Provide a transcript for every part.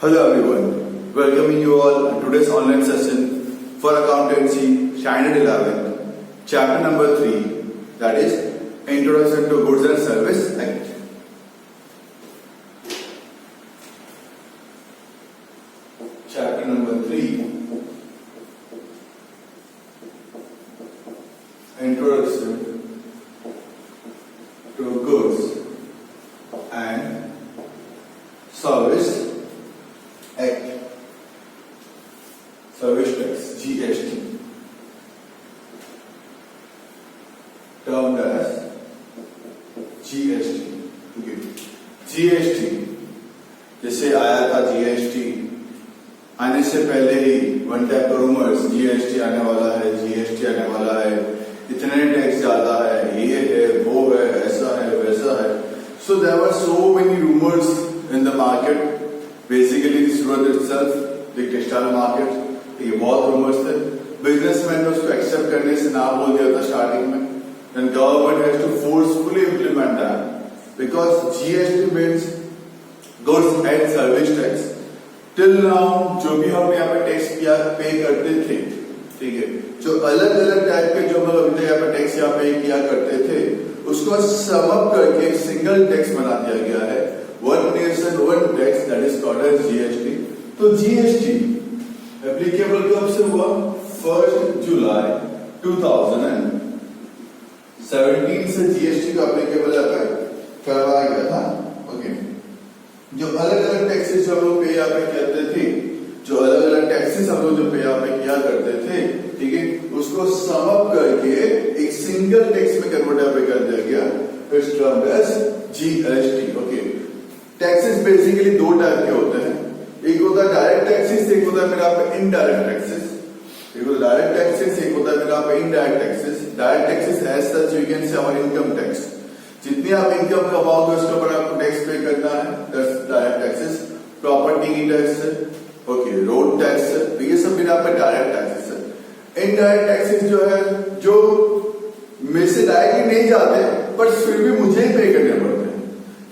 Hello everyone, welcoming you all to today's online session for accountancy standard 11, chapter number 3, that is Introduction to Goods and Service Act. Chapter number 3, Introduction to Goods and Service Act. Service Tax, GST, termed as GST. Okay. GST जैसे आया था GST आने से पहले ही one type rumours GST आने वाला है, GST आने वाला है, इतने टैक्स ज्यादा है, ये है, वो है, ऐसा है, वैसा है. So there were so many rumors in the market. Basically this was itself the textile market. ये बहुत रूमर्स थे. बिजनेसमैन ने उसको एक्सेप्ट करने से ना बोल दिया था स्टार्टिंग में. Then government has to forcefully implement that because GST means goods and service tax. Till now जो भी हम यहाँ पे टैक्स पे करते थे, ठीक है, जो अलग अलग टाइप के जो हम अभी तक यहाँ पे टैक्स यहाँ पे किया करते थे उसको सम अप करके एक सिंगल टैक्स बना दिया गया है. One nation one tax, that is called as GST. तो GST एप्लीकेबल कब से हुआ? 1 जुलाई 2017 से GST को एप्लीकेबल करवाया गया था. ओके, जो अलग अलग टैक्सेस हम लोग पे यहाँ पे करते थे, जो अलग अलग टैक्सेस हम लोग जो पे यहाँ पे किया करते थे, ठीक है, उसको सम अप करके एक सिंगल टैक्स में कन्वर्ट यहाँ पे कर दिया गया. It's termed as GST. Okay, taxes basically दो टाइप के होते हैं. एक होता है डायरेक्ट टैक्सेस, एक होता है मेरा पे इनडायरेक्ट टैक्सेस. एक होता है डायरेक्ट टैक्सेस, एक होता है मेरा पे indirect taxes. Direct taxes as such you can say our income tax. जितनी आप इनकम कमाओगे उसके ऊपर आपको टैक्स पे करना है. That's direct taxes. प्रॉपर्टी की टैक्स है, ओके, रोड टैक्स है, तो ये सब मेरा पे डायरेक्ट टैक्सेस है. इनडायरेक्ट टैक्सेस जो है जो मेरे से डायरेक्टली नहीं जाते बट फिर भी मुझे ही पे करने पड़ते हैं.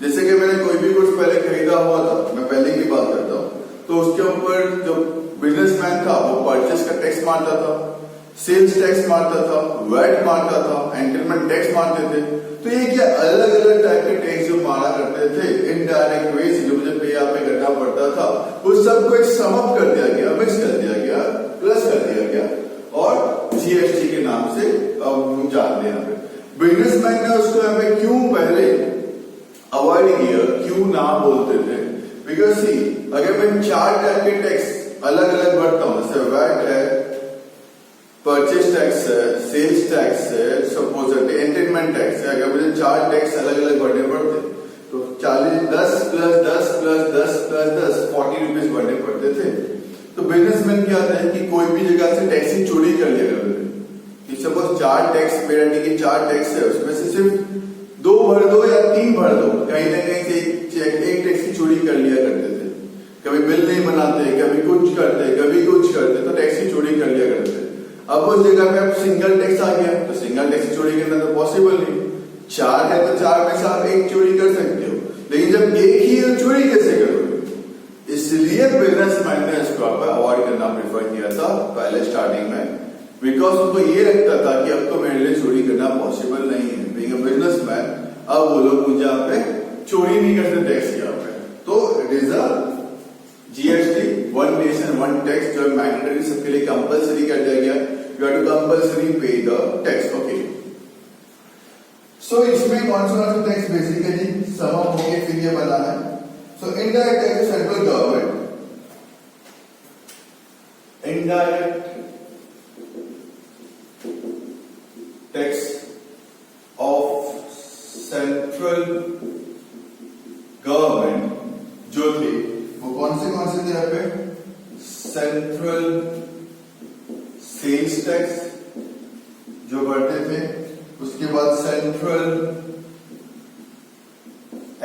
जैसे कि मैंने कोई भी गुड्स पहले खरीदा हुआ था, मैं पहले की बात करता हूँ, तो उसके ऊपर जो बिजनेसमैन था वो परचेस का टैक्स मारता था, सेल्स टैक्स मारता था, वैट मारता था, एंटरटेनमेंट टैक्स मारते थे. तो ये क्या अलग अलग टाइप के टैक्स जो मारा करते थे इनडायरेक्ट वे से जो मुझे पे यहाँ पे करना पड़ता था, उस सबको एक सम अप कर दिया गया, मिक्स कर दिया गया, प्लस कर दिया गया और GST के नाम से हम जानते हैं. यहाँ पे बिजनेसमैन ने उसको यहाँ पे क्यों पहले अवॉइड किया, क्यों ना बोलते थे? बिकॉज सी, अगर मैं चार टाइप के टैक्स अलग अलग भरता हूँ, जैसे वैट है, परचेज टैक्स है, सेल्स टैक्स है, सपोज एंटरटेनमेंट टैक्स है, अगर मुझे चार टैक्स अलग अलग भरने पड़ते तो 10 प्लस 10 प्लस 10 प्लस 10 40 रुपीज भरने पड़ते थे. तो बिजनेसमैन क्या होता है कि कोई भी जगह से टैक्स की चोरी कर लिया करते थे. सपोज चार टैक्स, मेरा की चार टैक्स है, उसमें से सिर्फ 2 भर दो या 3 भर दो, कहीं ना कहीं से एक टैक्स की चोरी कर लिया करते थे. कभी बिल नहीं बनाते, कभी कुछ करते, कभी कुछ करते, तो टैक्स की चोरी कर लिया करते. अब उस जगह पे अब सिंगल टैक्स आ गया, तो सिंगल टैक्स चोरी करना तो पॉसिबल नहीं. चार है तो चार में से आप एक चोरी कर सकते हो, लेकिन जब एक ही है चोरी कैसे करोगे? इसलिए बिजनेसमैन ने इसको अवॉइड करना प्रेफर किया था पहले स्टार्टिंग में, बिकॉज उनको ये लगता था कि अब तो मेरे लिए चोरी करना पॉसिबल नहीं है. बीइंग अ बिजनेसमैन अब वो लोग मुझे यहाँ पे चोरी नहीं करते टैक्स यहाँ पे. तो it is a GST, one nation one tax, जो मैंडेटरी सबके लिए कंपलसरी कर दिया गया. यू हैव टू कंपलसरी पे द टैक्स. ओके, सो इसमें कौन सा टैक्स बेसिकली सम अप होके फिर ये बना है. सो indirect tax, central government indirect tax of central government जो थे वो कौन से थे यहाँ पे? सेंट्रल सेल्स टैक्स जो भरते थे, उसके बाद सेंट्रल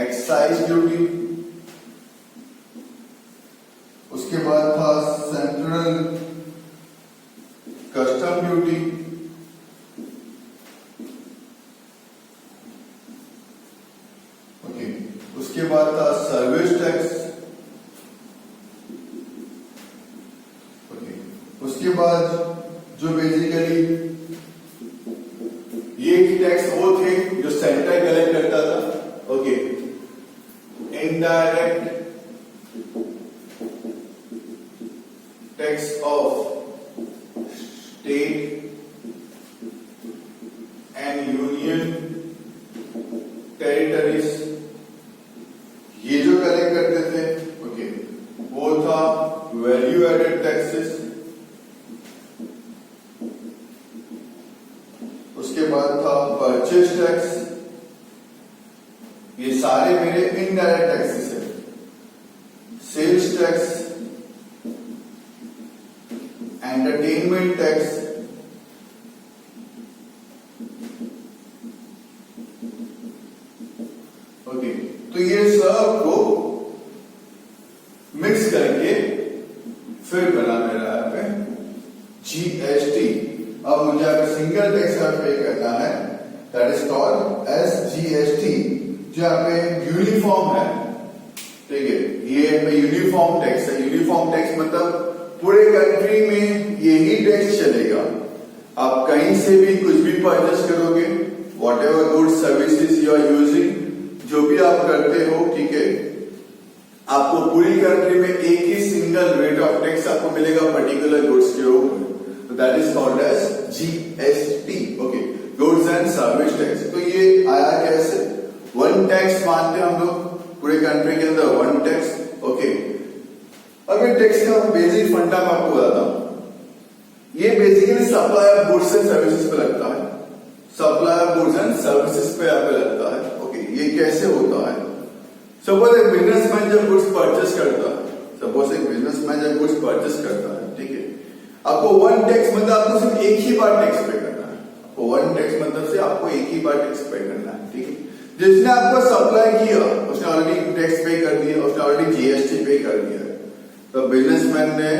एक्साइज ड्यूटी, उसके बाद था सेंट्रल कस्टम ड्यूटी, ओके, उसके बाद था सर्विस टैक्स, टेरिटरीज, ये जो कलेक्ट करते थे, ओके, वो था वैल्यू एडेड टैक्सेस। उसके बाद था परचेज टैक्स, ये सारे मेरे इनडायरेक्ट टैक्सेस है। Sales tax, entertainment tax, okay, तो ये सब को मिक्स करके फिर बना मेरा यहाँ पे जीएसटी। अब मुझे अगर सिंगल टैक्स यहाँ पे करना है, that is called S GST, जो यहाँ पे यूनिफॉर्म है, ठीक है। ये यूनिफॉर्म टैक्स है। यूनिफॉर्म टैक्स मतलब पूरे कंट्री में यही टैक्स चलेगा। आप कहीं से भी कुछ भी परचेस करोगे, whatever goods services you are using, जो भी आप करते हो, ठीक है, आपको पूरी कंट्री में एक ही सिंगल रेट ऑफ टैक्स आपको मिलेगा पर्टिकुलर गुड्स के ऊपर, तो that is called as GST, okay, goods and service tax. तो ये आया कैसे? वन टैक्स मानते हैं हम लोग पूरे कंट्री के अंदर, वन टैक्स, ओके। अब ये टैक्स का बेसिक फंडा मैं आपको बताता हूं। ये basically supply of goods and services पे लगता है, supply of goods and services पे यहाँ पे लगता है, ओके। ये कैसे होता है? सपोज एक बिजनेसमैन जब गुड्स परचेस करता है, सपोज एक बिजनेसमैन जब गुड्स परचेस करता है, ठीक है, आपको वन टैक्स मतलब आपको सिर्फ एक ही बार टैक्स पे करना है। आपको वन टैक्स मतलब से आपको एक ही बार टैक्स पे करना है, ठीक है। जिसने आपको सप्लाई किया उसने ऑलरेडी टैक्स पे कर दिया, उसने ऑलरेडी जीएसटी पे कर दिया। तो बिजनेसमैन ने,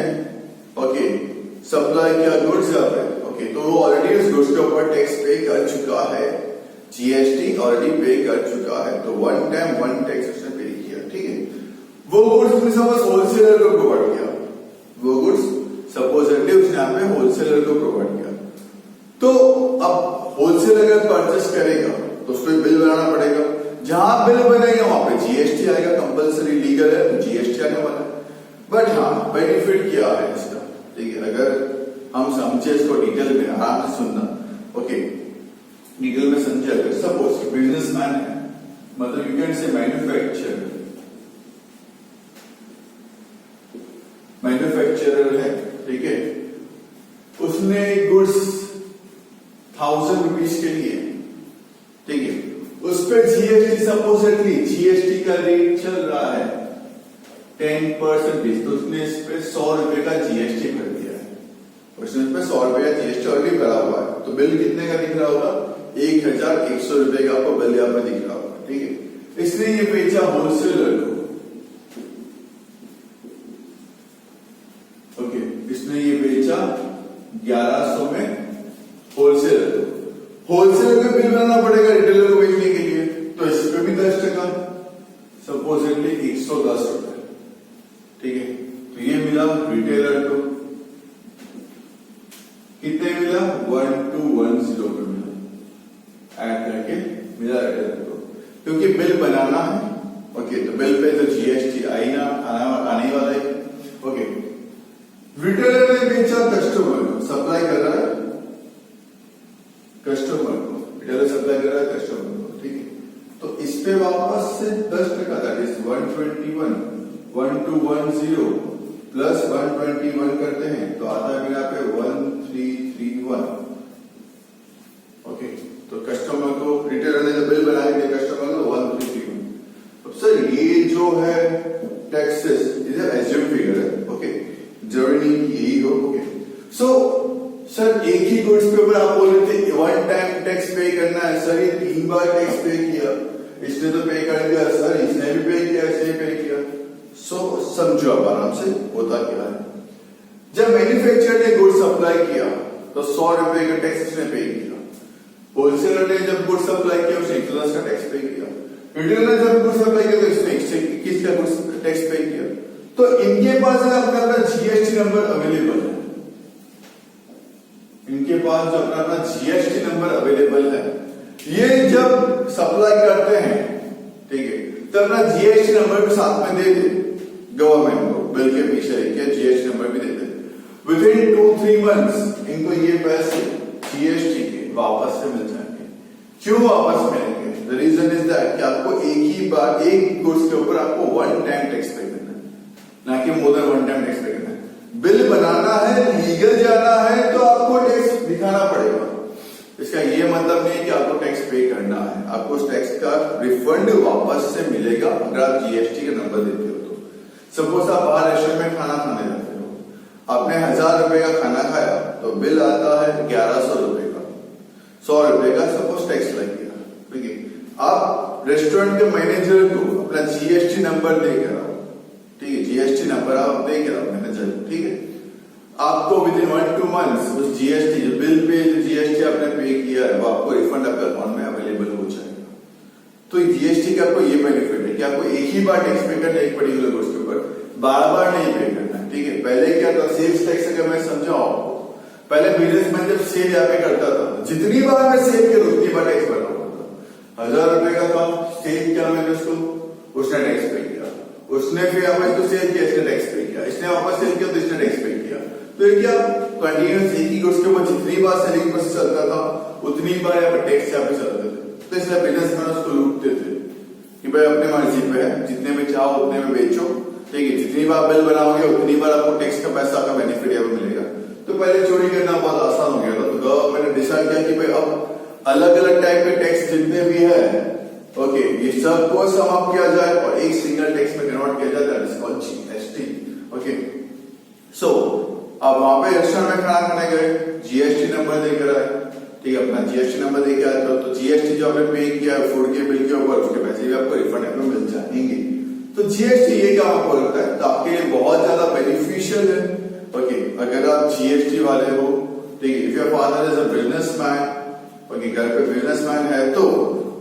ओके, सप्लाई किया गुड्स यहाँ पे, ओके, तो वो ऑलरेडी उस गुड्स के ऊपर टैक्स पे कर चुका है, जीएसटी ऑलरेडी पे कर चुका है, तो वन टाइम वन टैक्स उसने पे किया, ठीक है। वो गुड्स उसने सपोज होलसेलर को प्रोवाइड किया, वो गुड्स सपोजिटली उसने यहाँ पे होलसेलर को प्रोवाइड किया। तो अब होलसेलर अगर परचेस करेगा तो उसको बिल बनाना पड़ेगा, जहां बिल बनेगा वहां पे जीएसटी आएगा, कंपल्सरी लीगल है तो जीएसटी आने वाला है। बट हाँ, बेनिफिट क्या है इसका, ठीक है, अगर हम समझे इसको डिटेल में, आराम से सुनना, ओके, डिटेल में समझे। अगर सपोज बिजनेसमैन है, मतलब यू कैन से मैन्युफैक्चरर है, ठीक है, उसने गुड्स 1000 रुपीज के लिए, ठीक है, उस पर जीएसटी सपोजिटली जीएसटी का रेट चल रहा है 10%, तो उसने इस पे 100 रुपए का जीएसटी भर दिया है, उसने इस पे 100 रुपए का जीएसटी ऑलरेडी भरा हुआ है, तो बिल कितने का दिख रहा होगा? 1100 रुपए का आपको बिल यहाँ पे दिख रहा होगा, ठीक है। इसने ये बेचा होलसेलर को, ओके, इसने ये बेचा 1100 में होलसेलर को। होलसेलर को बिल बनाना पड़ेगा रिटेलर को बेचने के लिए, तो इस पे भी 10%, सपोजिटली 110 रुपए, ठीक है। तो ये मिला रिटेलर को, कितने मिला? 1210 पे मिला, ऐड करके मिला रिटेलर को, क्योंकि बिल बनाना है, ओके, तो बिल पे तो जीएसटी आने वाला है, ओके। रिटेलर ने बेचा कस्टमर को, सप्लाई कर रहा है कस्टमर को, रिटेलर सप्लाई कर रहा है कस्टमर को, ठीक है। तो इस पे वापस से 10%, दैट इज 121, 1210 प्लस 121 करते हैं तो आता है यहाँ पे 1331, ओके। तो कस्टमर को, रिटेलर ने जब बिल बनाया गया कस्टमर को 1331। अब सर ये जो है टैक्सेस इज एज्यूम फिगर है, ओके, जरूरी नहीं यही हो, ओके। सो सर एक ही गुड्स पे ऊपर आप बोल रहे थे वन टाइम टैक्स पे करना है, सर ये 3 बार टैक्स पे किया, इसने तो पे कर दिया, सर इसने भी पे किया, इसने पे किया। सो समझो आप आराम से होता क्या है। जब मैन्युफैक्चरर ने गुड्स सप्लाई किया तो 100 रुपए का टैक्स उसने पे किया, होलसेलर ने जब गुड्स सप्लाई किया उसने 110 का टैक्स पे किया, रिटेलर ने जब गुड्स सप्लाई किया तो इसने 121 का गुड्स टैक्स पे किया। तो इनके पास अपना जीएसटी नंबर अवेलेबल है, इनके पास जो अपना जीएसटी नंबर अवेलेबल है, ये जब सप्लाई करते हैं, ठीक है, तो अपना जीएसटी नंबर भी साथ में दे दे गवर्नमेंट को, बिल के पीछे लिख के जीएसटी नंबर भी दे दे। विदिन 2-3 मंथ्स इनको ये पैसे जीएसटी के वापस से मिल जाएंगे। क्यों वापस मिलेंगे? द रीजन इज दैट एक ही बार एक गुड्स के ऊपर आपको वन टाइम टैक्स पे करना है, ना कि more than one time tax पे करना है। बिल बनाना है, लीगल जाना है तो आपको टैक्स दिखाना पड़ेगा। इसका ये मतलब नहीं कि आपको टैक्स पे करना है, आपको उस टैक्स का रिफंड वापस से मिलेगा अगर आप जीएसटी का नंबर देते हो तो। सपोज आप बाहर रेस्टोरेंट में खाना खाने जाते हो, आपने 1000 रुपए का खाना खाया तो बिल आता है 1100 रुपए का, 100 रुपए का सपोज टैक्स लग गया। ठीक है, आप रेस्टोरेंट के मैनेजर को अपना जीएसटी नंबर देकर आओ, ठीक है, जीएसटी नंबर आप देकर आओ मैनेजर को, ठीक है। आपको विद इन 1-2 मंथ्स उस जीएसटी जो बिल पे जो जीएसटी आपने पे किया है वो आपको रिफंड आपके अकाउंट में अवेलेबल हो जाएगा। तो जीएसटी का आपको ये बेनिफिट है कि आपको एक ही बार टैक्स पे करना है एक पर्टिकुलर गुड्स के ऊपर, बार बार नहीं पे करना है। ठीक है, पहले क्या था सेल्स टैक्स अगर मैं समझाऊं आपको, पहले बिजनेसमैन जब सेल यहाँ पे करता था जितनी बार मैं सेल करूं उतनी बार टैक्स भरना पड़ता। 1000 रुपए का था, सेल किया मैंने उसको, उसने टैक्स पे किया, उसने फिर वापस सेल किया, इसने टैक्स पे किया, इसने वापस सेल किया तो इसने टैक्स पे किया। तो क्या कंटिन्यूस एक ही गुड्स के ऊपर जितनी बार सेलिंग प्रोसेस चलता था उतनी बार यहाँ पर टैक्स यहाँ पे चलते थे। तो इसलिए बिजनेसमैन उसको लूटते थे कि भाई अपने मर्जी पे है, जितने में चाहो उतने में बेचो, ठीक है, जितनी बार बिल बनाओगे उतनी बार आपको टैक्स का पैसा का बेनिफिट यहाँ पे मिलेगा। तो पहले चोरी करना बहुत आसान हो गया था, तो गवर्नमेंट ने डिसाइड किया कि भाई अब अलग अलग टाइप के टैक्स जितने भी है, ओके, ये सबको समाप्त किया जाए और एक सिंगल टैक्स में कन्वर्ट किया जाए, that is called GST. Okay, so अब वहां पे रेस्टोरेंट में खाना खाने गए, जीएसटी नंबर देकर आए, ठीक है, अपना जीएसटी नंबर देकर आए तो जीएसटी जो आपने पे किया है फूड के बिल के ऊपर उसके पैसे भी आपको रिफंड में मिल जाएंगे। तो जीएसटी ये काम आपको करता है, तो आपके लिए बहुत ज्यादा बेनिफिशियल है। ओके, अगर आप जीएसटी वाले हो, ठीक है, if your father is a businessman, okay, घर पे बिजनेसमैन है तो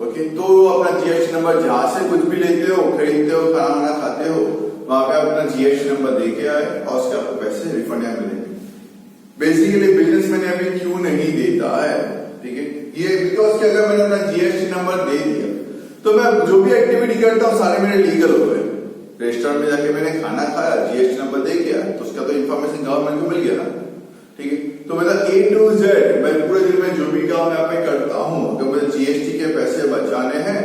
ओके, तो अपना जीएसटी नंबर जहां से कुछ भी लेते हो, खरीदते हो, खाना खाते हो, वहां पे अपना जीएसटी नंबर देके आए और उसके आपको पैसे रिफंड यहाँ मिलेंगे। बेसिकली बिजनेसमैन यहाँ पे क्यों नहीं देता है, ठीक है, ये बिकॉज कि अगर मैंने अपना जीएसटी नंबर दे दिया तो मैं जो भी एक्टिविटी करता हूँ सारे मेरे लीगल हो गए। रेस्टोरेंट में जाके मैंने खाना खाया, जीएसटी नंबर दे गया तो उसका तो इन्फॉर्मेशन गवर्नमेंट को मिल गया ना, ठीक है। तो मतलब A to Z मैं पूरे दिन में जो भी काम यहाँ पे करता हूँ, अगर मुझे जीएसटी के पैसे बचाने हैं,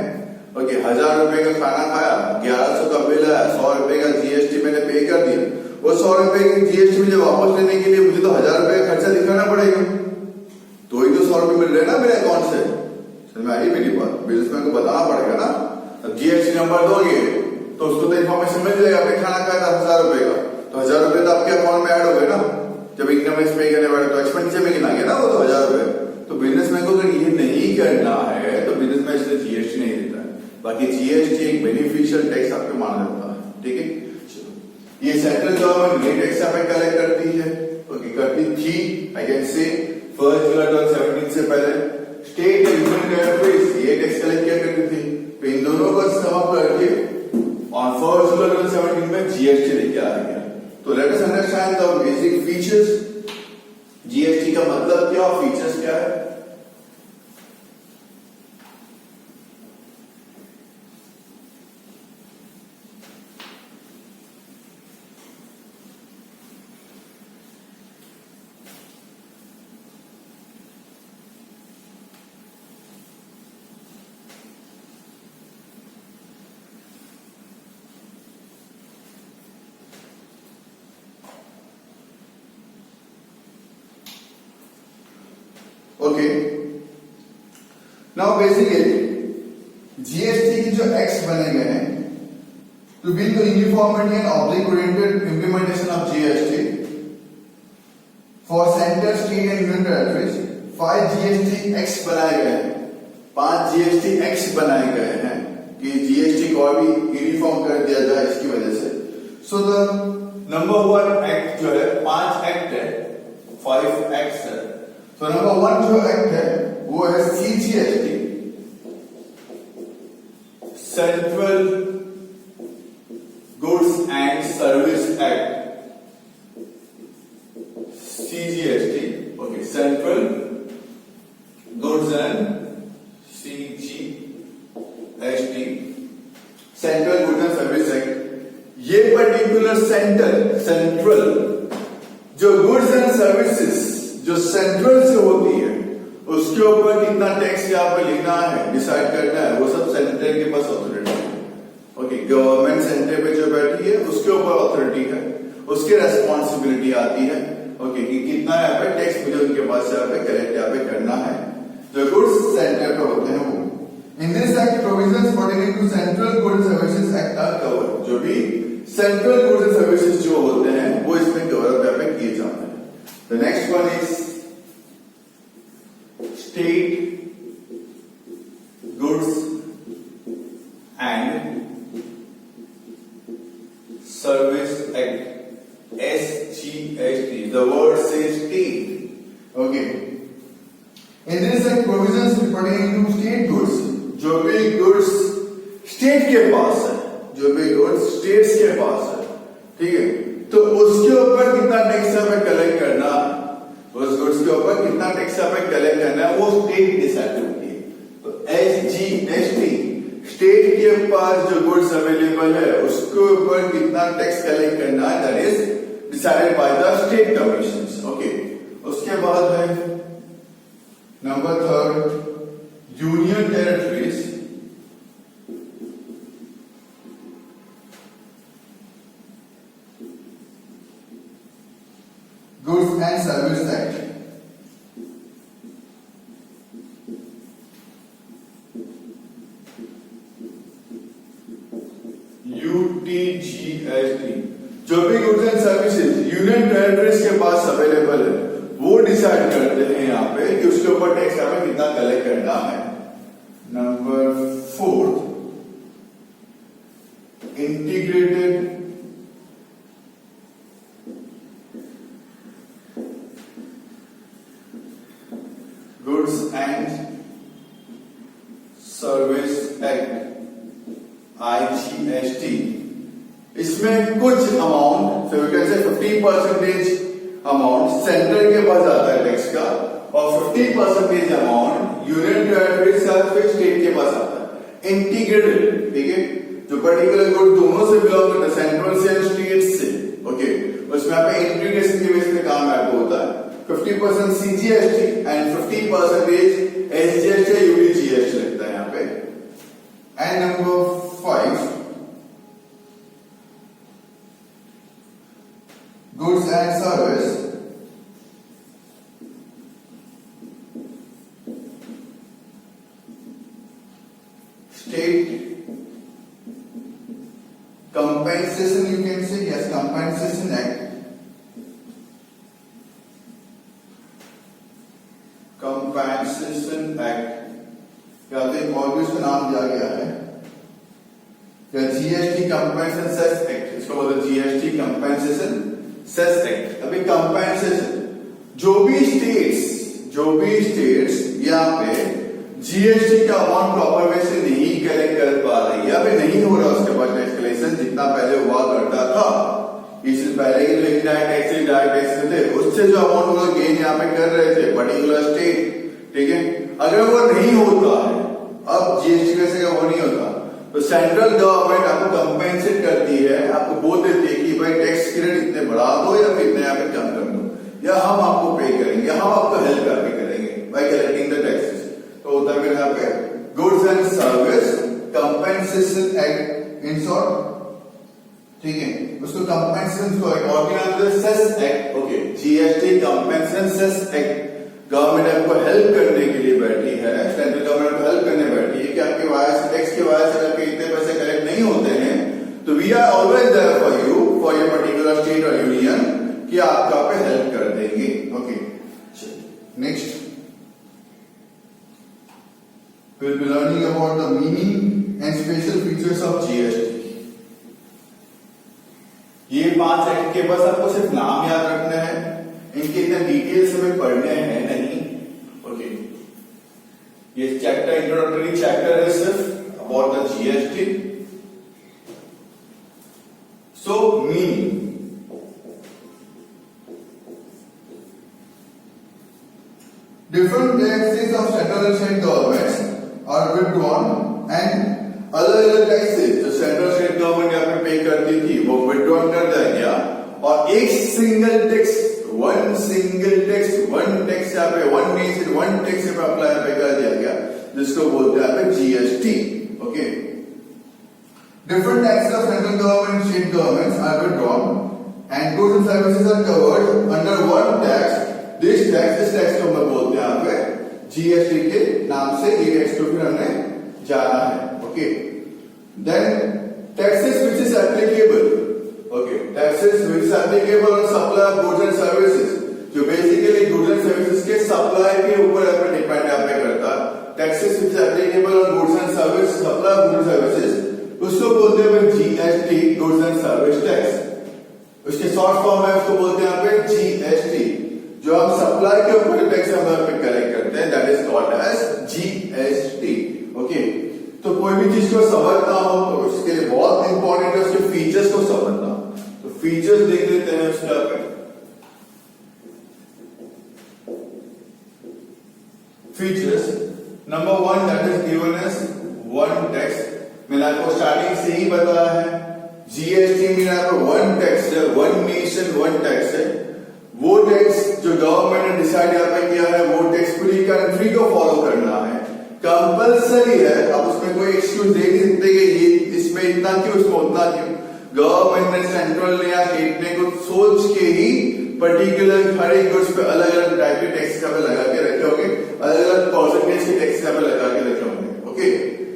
ओके, 1000 रुपए का खाना खाया, 1100 का बिल आया, 100 रुपए का जीएसटी मैंने पे कर दिया, वो 100 रुपए की जीएसटी मुझे वापस लेने के लिए मुझे तो 1000 रुपए का खर्चा दिखाना पड़ेगा, तो ही तो 100 रुपए मिल रहे ना मेरे अकाउंट से। समझ में आई मेरी बात? बिजनेसमैन को बताना पड़ेगा ना, अब जीएसटी नंबर दोगे तो उसको तो इन्फॉर्मेशन मिल जाएगा, आपने खाना खाया था 1000 रुपए का, तो 1000 रुपए तो आपके अकाउंट में ऐड हो गए ना, जब इनकम टैक्स पे करने वाले तो एक्सपेंडिचर में गिना गया ना वो तो 1000 रुपए। तो बिजनेसमैन को अगर ये नहीं करना है तो बिजनेसमैन इसलिए जीएसटी नहीं देता है। बाकी जीएसटी एक बेनिफिशियल टैक्स आपको माना जाता है, ठीक है। ये सेंट्रल गवर्नमेंट ये टैक्स यहाँ पे कलेक्ट करती है, ओके, करती थी, आई कैन से 1 जुलाई 2017 से पहले स्टेट यूनियन टेरिटरीज ये टैक्स कलेक्ट किया करती थी। तो इन दोनों को समाप्त करके ऑन 1 जुलाई 2017 में जीएसटी लेके आ गया। तो let us understand the basic features, GST का मतलब क्या और फीचर्स क्या है। ओके, नाउ बेसिकली जीएसटी की जो एक्ट बने गए हैं to build the uniformity and object oriented implementation of GST for centre, state and union territories 5 GST act बनाए गए हैं, 5 जीएसटी एक्ट बनाए गए हैं कि जीएसटी को भी यूनिफॉर्म कर दिया जाए इसकी वजह से। सो द नंबर 1 एक्ट जो है, 5 एक्ट है, 5 एक्ट है। तो नंबर 1 जो एक्ट है वो है CGST, central goods and service act, CGST, okay, central goods and CGST, central goods and service act. ये पर्टिकुलर सेंट्रल जो गुड्स एंड सर्विसेज जो सेंट्रल से होती है उसके ऊपर कितना टैक्स यहाँ पे लेना है, डिसाइड करना है, वो सब सेंट्रल के पास ऑथोरिटी है। गवर्नमेंट सेंटर पे जो बैठी है उसके ऊपर ऑथोरिटी है, उसकी रेस्पॉन्सिबिलिटी आती है ओके कि कितना यहाँ पे टैक्स मुझे उनके पास से यहाँ पे कलेक्ट यहाँ पे करना है जो गुड्स सेंटर पे होते हैं वो। In this act provisions pertaining to central goods services act are covered, जो भी सेंट्रल गुड्स एंड सर्विसेज जो होते हैं वो इसमें कवर यहाँ पे किए जाते हैं। The next one is state goods and service act SGST. The word says state. Okay. In this act, provisions pertaining to state goods, जो भी गुड्स स्टेट के पास है, जो भी गुड्स स्टेट्स के पास है, ठीक है, तो उसके ऊपर कितना टैक्स यहाँ पे कलेक्ट करना है, उस गुड्स के ऊपर कितना टैक्स यहाँ पे कलेक्ट करना है वो स्टेट डिसाइड करती है। तो SGST स्टेट के पास जो गुड्स अवेलेबल है उसके ऊपर कितना टैक्स कलेक्ट करना है that is decided by the state commissions okay. उसके बाद है number 3 union territories goods and service act. UTGST जो भी goods and services union territories के पास अवेलेबल है वो डिसाइड करते हैं यहाँ पे कि उसके ऊपर टैक्स यहाँ पे कितना कलेक्ट करना है। Number 4 integrated goods and service act IGST। इसमें कुछ अमाउंट 50% अमाउंट सेंटर के पास आता है टैक्स का और 50% अमाउंट यूनियन टेरिटरी फिर स्टेट के पास आता है। इंटीग्रेटेड ठीक है, जो पर्टिकुलर गुड दोनों से बिलोंग करता है, सेंट्रल से और स्टेट से ओके, उसमें आप इंटीग्रेशन के बेस पे काम आपको होता है। 50% CGST एंड 50% SGST या UTGST लगता है यहाँ पे। And number 5 goods and service state compensation, you can say yes, compensation act, compensation act या तो एक और भी उसका नाम दिया गया है या GST कंपेंसेशन सेस एक्ट, इसको बोलते हैं GST कंपेंसेशन सेस एक्ट। अभी कंपेंसेशन जो भी स्टेट्स यहाँ पे GST का अमाउंट प्रॉपर वे से नहीं कलेक्ट कर पा रही है, अभी नहीं हो रहा उसके पास टैक्स कलेक्शन जितना पहले हुआ करता था। इससे पहले के जो इनडायरेक्ट टैक्स थे उससे जो अमाउंट वो लोग गेन यहाँ पे कर रहे थे पर्टिकुलर स्टेट, ठीक है, अगर वो नहीं होता है अब GST कैसे का वो नहीं होता तो सेंट्रल गवर्नमेंट आपको कंपेंसेट करती है, आपको बोल देती है कि भाई टैक्स क्रेडिट इतने बढ़ा दो या फिर इतने यहाँ पे कम कर दो या हम आपको पे करेंगे, हम आपको हेल्प करके करेंगे बाय कलेक्टिंग द टैक्सेस। तो होता है यहाँ पे goods and service compensation act in short, ठीक है, उसको कंपेंसेशन को एक और क्या नाम है cess act okay. GST compensation cess act government आपको हेल्प करने के लिए बैठी है, सेंट्रल गवर्नमेंट को हेल्प करने बैठी है कि आपके वजह से टैक्स की वजह से आपके इतने पैसे कलेक्ट नहीं होते हैं तो we are always there for you for your particular state और यूनियन कि आपका पे हेल्प कर देंगे okay. Next we'll be learning about the meaning and special features of GST। ये 5 एक्ट के बस आपको सिर्फ नाम याद रखना है, इनके इतने डिटेल्स हमें पढ़ने हैं नहीं ओके। ये चैप्टर इंट्रोडक्टरी चैप्टर है सिर्फ about the GST। So meaning different taxes of central and state governments are withdrawn and अलग-अलग टैक्सेस जो सेंट्रल स्टेट गवर्नमेंट यहाँ पे पे करती थी वो विथड्रॉन कर दिया गया और एक सिंगल टैक्स वन टैक्स यहाँ पे वन टैक्स यहाँ पे अप्लाई पे कर दिया गया जिसको बोलते हैं यहाँ पे GST okay. Different taxes of central government and state governments are withdrawn and goods and services are covered under one tax. This tax, इस टैक्स को हम बोलते हैं यहाँ पे जीएसटी के नाम से, ये टैक्स को फिर हमने जाना है. Okay, then taxes which is applicable. Okay, taxes which is applicable on supply of goods and services, जो बेसिकली गुड्स एंड सर्विसेज के सप्लाई के ऊपर डिपेंड करता है. Taxes which applicable on goods and service, supply of goods and services, उसको बोलते हैं GST, goods and service tax. उसके शॉर्ट फॉर्म है, उसको बोलते हैं यहाँ पे जीएसटी. जो हम सप्लाई के ऊपर टैक्स हम पे कलेक्ट करते हैं, that is called as GST. Okay, तो कोई भी चीज को समझना हो तो उसके लिए बहुत इंपॉर्टेंट है उसके फीचर्स को समझना. तो फीचर्स देख लेते हैं उसका. Features number 1, that is given as one tax. मैंने आपको स्टार्टिंग से ही बताया है, जीएसटी में आपको वन टैक्स है, वन नेशन वन टैक्स है. वो टैक्स जो गवर्नमेंट ने डिसाइड यहाँ पे किया है, वो टैक्स पूरी कंट्री को फॉलो करना है, कंपल्सरी है. आप उसमें कोई एक्सक्यूज दे नहीं सकते कि ये इसमें इतना क्यों, उसमें उतना क्यों. गवर्नमेंट ने, सेंट्रल ने या स्टेट ने कुछ सोच के ही पर्टिकुलर हर एक गुड्स पे अलग अलग टाइप के टैक्स यहाँ पे लगा के रखे होंगे, अलग अलग परसेंटेज के टैक्स यहाँ पे लगा के रखे होंगे. ओके,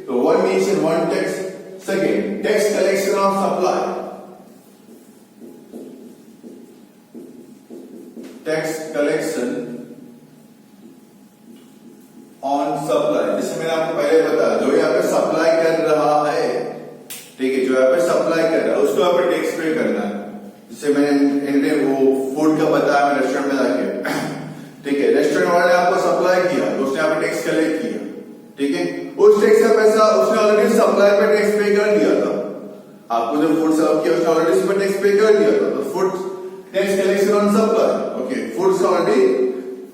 तो one nation one tax. Second, tax collection of supply. Tax collection on supply, जैसे मैंने आपको पहले बताया, जो यहाँ पे सप्लाई कर रहा है, ठीक है, जो यहाँ पे सप्लाई कर रहा है उसको यहाँ पे टैक्स पे करना है. जैसे मैंने वो फूड का बताया, मैं रेस्टोरेंट में जाके, ठीक है, रेस्टोरेंट वाले ने आपको सप्लाई किया तो उसने यहाँ पे टैक्स कलेक्ट किया, ठीक है. उस टैक्स का पैसा उसने ऑलरेडी सप्लाई पे टैक्स पे कर दिया था. आपको जब फूड सर्व किया उसने ऑलरेडी उस पर टैक्स पे कर दिया था. तो food tax collection on supply. Okay, food already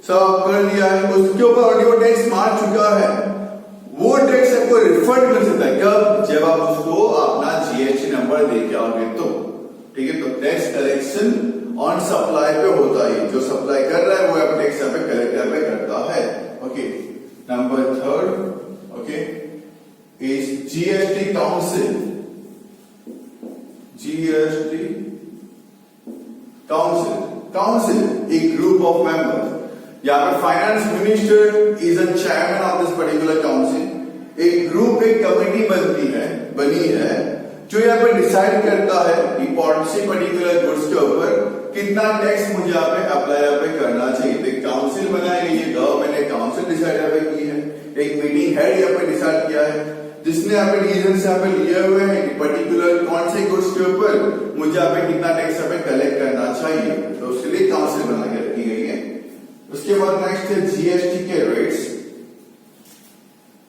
serve कर दिया है, उसके ऊपर ऑलरेडी वो टैक्स मार चुका है. वो टैक्स आपको रिफंड मिल सकता है कब, जब आप उसको अपना जीएसटी नंबर दे के आओगे तो, ठीक है. तो टैक्स कलेक्शन ऑन सप्लाई पे होता है, जो सप्लाई कर रहा है वो आप टैक्स यहाँ पे कलेक्ट यहाँ पे करता है. Okay, number 3, okay, is GST council. GST council, council एक ग्रुप ऑफ मेंबर्स. यहाँ पे finance minister is a chairman of this particular council. एक ग्रुप, एक कमेटी बनी है जो यहाँ पे डिसाइड करता है कि किसी पर्टिकुलर गुड्स के ऊपर कितना टैक्स मुझे यहाँ पे अप्लाई यहाँ पे करना चाहिए. तो काउंसिल बनाई गई है, गवर्नमेंट ने काउंसिल डिसाइड यहाँ पे की है. एक मीटिंग हेड यहाँ पे डिसाइड किया है, जिसने यहाँ पे डिसीजन यहाँ पे लिए हुए हैं कि पर्टिकुलर कौन से गुड्स के ऊपर मुझे यहाँ पे कितना टैक्स यहाँ पे कलेक्ट करना चाहिए. तो उसके लिए काउंसिल बना के रखी गई है. उसके बाद नेक्स्ट है जीएसटी के रेट्स.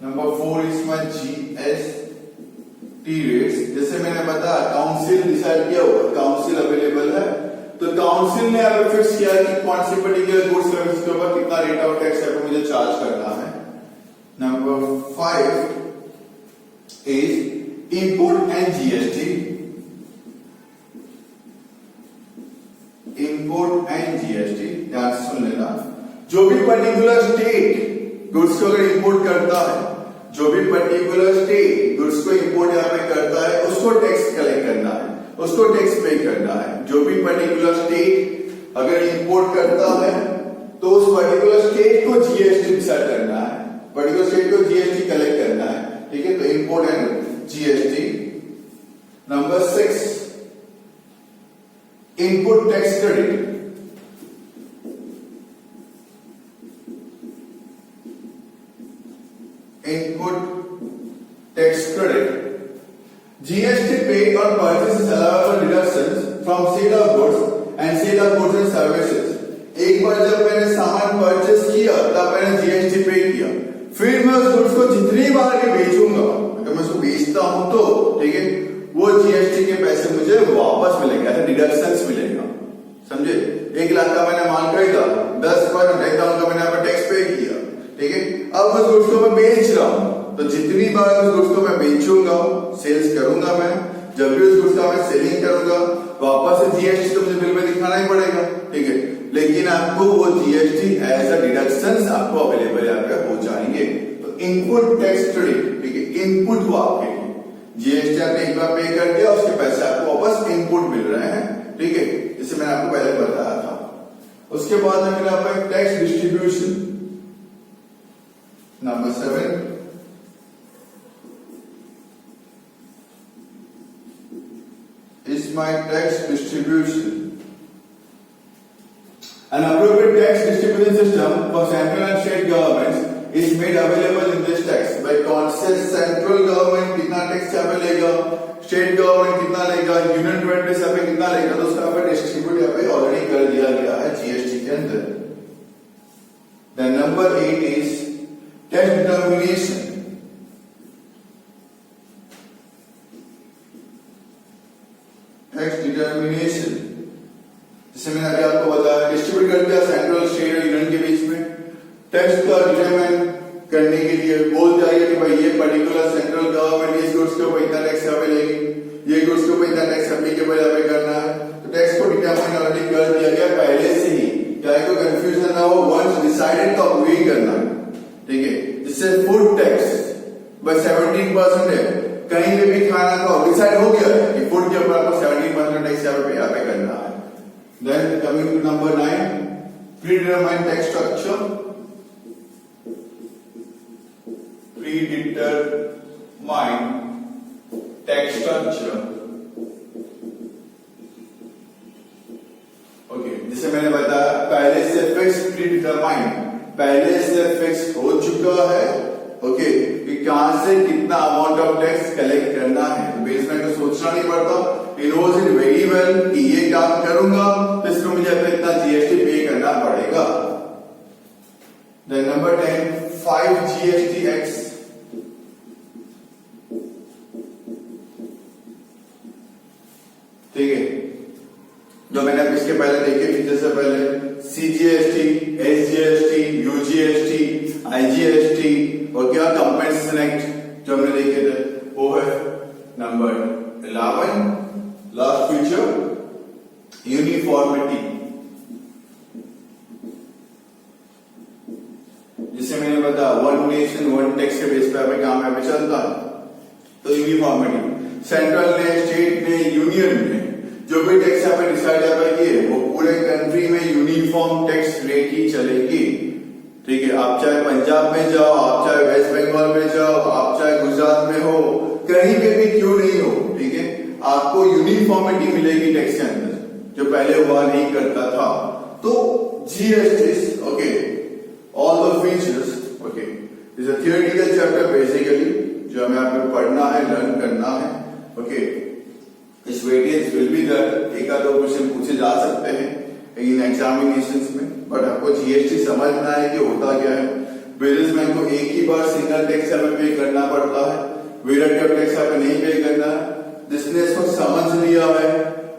नंबर 4 इसमें जीएसटी रेट्स. जैसे मैंने बताया काउंसिल डिसाइड किया हुआ, काउंसिल अवेलेबल है, तो काउंसिल ने अब फिक्स किया कि कौन सी पर्टिकुलर गुड्स सर्विस के ऊपर कितना रेट ऑफ टैक्स है मुझे चार्ज करना है. Number 5 is import and GST. Import and GST ध्यान से सुन लेना. जो भी पर्टिकुलर स्टेट गुड्स को अगर इंपोर्ट करता है, जो भी पर्टिकुलर स्टेट गुड्स को इंपोर्ट यहाँ पे करता है, उसको टैक्स कलेक्ट करना है, उसको टैक्स पे करना है. जो भी पर्टिकुलर स्टेट अगर इंपोर्ट करता है तो उस पर्टिकुलर स्टेट को जीएसटी डिसाइड करना है, पर्टिकुलर स्टेट को जीएसटी कलेक्ट करना है, ठीक है. तो import and GST. Number 6 input tax credit. Input tax credit. GST paid on purchases allowable deductions from sale of goods and sale of goods and services. एक बार जब मैंने सामान परचेस किया तब मैंने जीएसटी पे किया, फिर मैं उस गुड्स को जितनी बार भी बेचूंगा, अगर मैं उसको बेचता हूं तो ठीक है, वो जीएसटी के पैसे मुझे वापस मिलेंगे, ऐसे डिडक्शंस मिलेगा. समझे? 1 लाख का मैंने माल खरीदा, 10% का मैंने यहाँ पर टैक्स पे किया, ठीक है. अब उस गुड्स को मैं बेच रहा हूं, तो जितनी बार उस गुड्स को मैं बेचूंगा, सेल्स करूंगा, मैं जब भी उस गुड्स का मैं सेलिंग करूंगा, वापस से जीएसटी तो मुझे बिल में दिखाना ही पड़ेगा, ठीक है. लेकिन आपको वो जीएसटी एज अ डिडक्शंस आपको अवेलेबल यहाँ पे हो जाएंगे. तो इनपुट टैक्स क्रेडिट, ठीक है, इनपुट हुआ आपके लिए. जीएसटी आपने एक बार पे कर दिया, उसके पैसे आपको वापस इनपुट मिल रहे हैं, ठीक है, जिसे मैंने आपको पहले बताया था। उसके बाद में मिला आपको tax distribution number 7, is my tax distribution. An appropriate tax distribution system for central and state governments is made available in this tax. भाई कौन से सेंट्रल गवर्नमेंट कितना टैक्स यहाँ पे लेगा, स्टेट गवर्नमेंट कितना लेगा, यूनियन टेरिटरी यहाँ पे कितना लेगा, तो उसका यहाँ पे डिस्ट्रीब्यूट यहाँ पे ऑलरेडी कर दिया गया है जीएसटी के अंदर। Then number 8 is tax determination. Tax determination, जैसे मैंने अभी आपको बताया, डिस्ट्रीब्यूट कर दिया सेंट्रल स्टेट और यूनियन के बीच में। टैक्स का डिटरमाइन करने के लिए बोल जाएगा कि भाई ये पर्टिकुलर सेंट्रल गवर्नमेंट इस गुड्स के ऊपर इतना टैक्स यहाँ पे लेगी, ये गुड्स के ऊपर इतना टैक्स एप्लीकेबल यहाँ पे करना है। तो टैक्स को डिटरमाइन ऑलरेडी कर दिया गया पहले से ही, चाहे कोई कंफ्यूजन ना हो, वंस डिसाइडेड तो वही करना है, ठीक है। जिससे फूड टैक्स बस 17% है, कहीं पे भी खाना खाओ, डिसाइड हो गया कि फूड के ऊपर आपको 17% टैक्स यहाँ पे करना है। Then coming to number 9, predetermined tax structure. Predetermined tax structure, okay, जिसे मैंने बताया पहले से फिक्स, प्रीडिटरमाइंड पहले से फिक्स हो चुका है, ओके, कि कहां से कितना अमाउंट ऑफ टैक्स कलेक्ट करना है, तो बेसमेंट को सोचना नहीं पड़ता, he knows it very well कि ये काम करूंगा तो इसको मुझे इतना जीएसटी पे करना पड़ेगा। Then number 10, 5 GST act. ठीक है, जो मैंने अब इसके पहले देखे फीचर से पहले सीजीएसटी, एसजीएसटी, यूजीएसटी, आईजीएसटी और क्या कंपनसेशन एक्ट जो हमने देखे थे, वो है नंबर 11। लास्ट फीचर यूनिफॉर्मिटी, जिसे मैंने बताया वन नेशन वन टैक्स के बेस पे काम यहाँ पे चलता है। तो यूनिफॉर्मिटी, सेंट्रल ने, स्टेट ने, यूनियन ने जो भी टैक्स यहाँ पे डिसाइड यहाँ पे किए वो पूरे कंट्री में यूनिफॉर्म टैक्स रेट ही चलेगी, ठीक है। आप चाहे पंजाब में जाओ, आप चाहे वेस्ट बंगाल में जाओ, आप चाहे गुजरात में हो, कहीं पे भी क्यों नहीं हो, ठीक है, आपको यूनिफॉर्मिटी मिलेगी टैक्स के अंदर, जो पहले हुआ नहीं करता था। तो GST, okay, all the features, okay, is a theoretical chapter basically, जो हमें यहाँ पे पढ़ना है, लर्न करना है, ओके। इस वेटेज विल बी दैट, एक आध दो क्वेश्चन पूछे जा सकते हैं इन एग्जामिनेशंस में, बट आपको जीएसटी समझना है कि होता क्या है। बिजनेसमैन को एक ही बार सिंगल टैक्स हमें पे करना पड़ता है, वेटेड टैक्स हमें नहीं पे करना है। जिसने इसको समझ लिया है,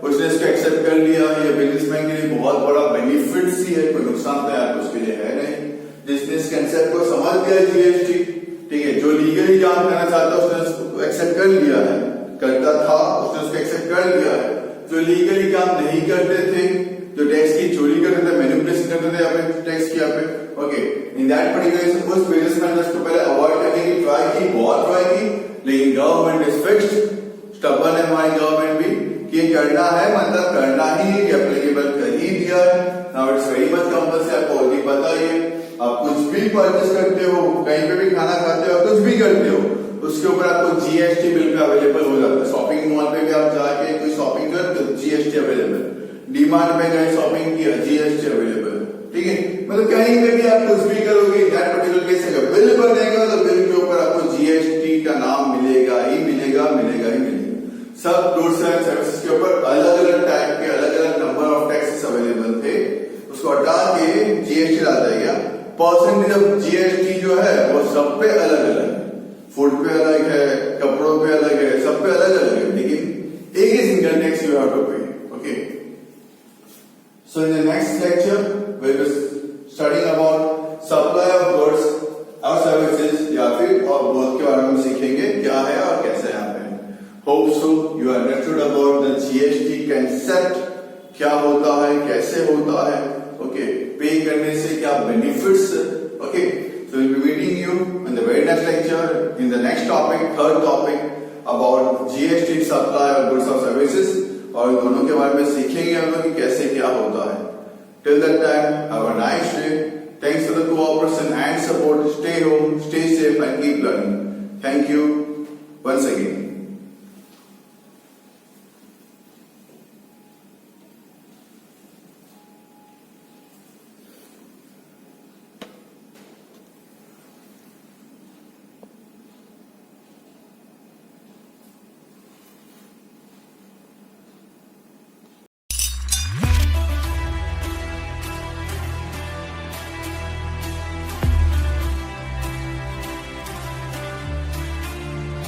उसने इसको एक्सेप्ट कर लिया है, ये बिजनेसमैन के लिए बहुत बड़ा बेनिफिट ही है, कोई नुकसान तो यार उसके लिए है नहीं। जिसने इस कंसेप्ट को समझ लिया है जीएसटी, ठीक है, जो लीगली काम करना चाहता है उसने उसको एक्सेप्ट कर लिया है, करता था उसने उसको एक्सेप्ट कर लिया है। जो लीगली काम नहीं करते थे, जो टैक्स की चोरी करते थे, मैनिपुलेशन करते थे यहाँ पे टैक्स की यहाँ पे, ओके, इन दैट पर्टिकुलर उस बिजनेसमैन ने उसको पहले अवॉइड करने की ट्राई की, बहुत ट्राई की, लेकिन गवर्नमेंट इज फिक्स्ड, स्टबर्न है हमारी गवर्नमेंट भी कि करना है, मतलब करना ही, एप्लीकेबल कर ही दिया है। Now it's very much compulsory, आपको ऑलरेडी पता ही है। आप कुछ भी परचेस करते हो, कहीं पे भी खाना खाते हो, कुछ भी करते हो, उसके ऊपर आपको जीएसटी बिल पे अवेलेबल हो जाता है। शॉपिंग मॉल पे भी आप जाके कोई शॉपिंग करते हो, जीएसटी अवेलेबल, डीमार्ट में गए शॉपिंग किया, जीएसटी अवेलेबल, ठीक है। मतलब कहीं पे भी आप कुछ भी करोगे, दैट पर्टिकुलर केस अगर बिल बनेगा तो बिल के ऊपर आपको जीएसटी का नाम मिलेगा ही मिलेगा, मिलेगा ही मिलेगा। सब गुड्स एंड सर्विसेज के ऊपर अलग अलग टाइप के, अलग अलग नंबर ऑफ टैक्सेस अवेलेबल थे, उसको हटा के जीएसटी डाल दिया गया। परसेंटेज ऑफ जीएसटी जो है वो सब पे अलग अलग है, फूड पे अलग है, कपड़ों पे अलग है, सब पे अलग अलग है, लेकिन एक ही single tax you have to pay, okay. So in the next lecture we will be studying about supply of goods और सर्विसेज, या फिर और बोथ के बारे में सीखेंगे क्या है और कैसे यहाँ पे। Hope so you understood about the GST concept, क्या होता है, कैसे होता है, ओके, पे करने से क्या benefits, okay. So we'll be meeting you in the very next lecture, in the next topic, third topic, about GST supply और गुड्स और सर्विसेज, और इन दोनों के बारे में सीखेंगे हम लोग कि कैसे क्या होता है। Till that time have a nice day. Thanks for the cooperation and support. Stay home, stay safe and keep learning. Thank you once again.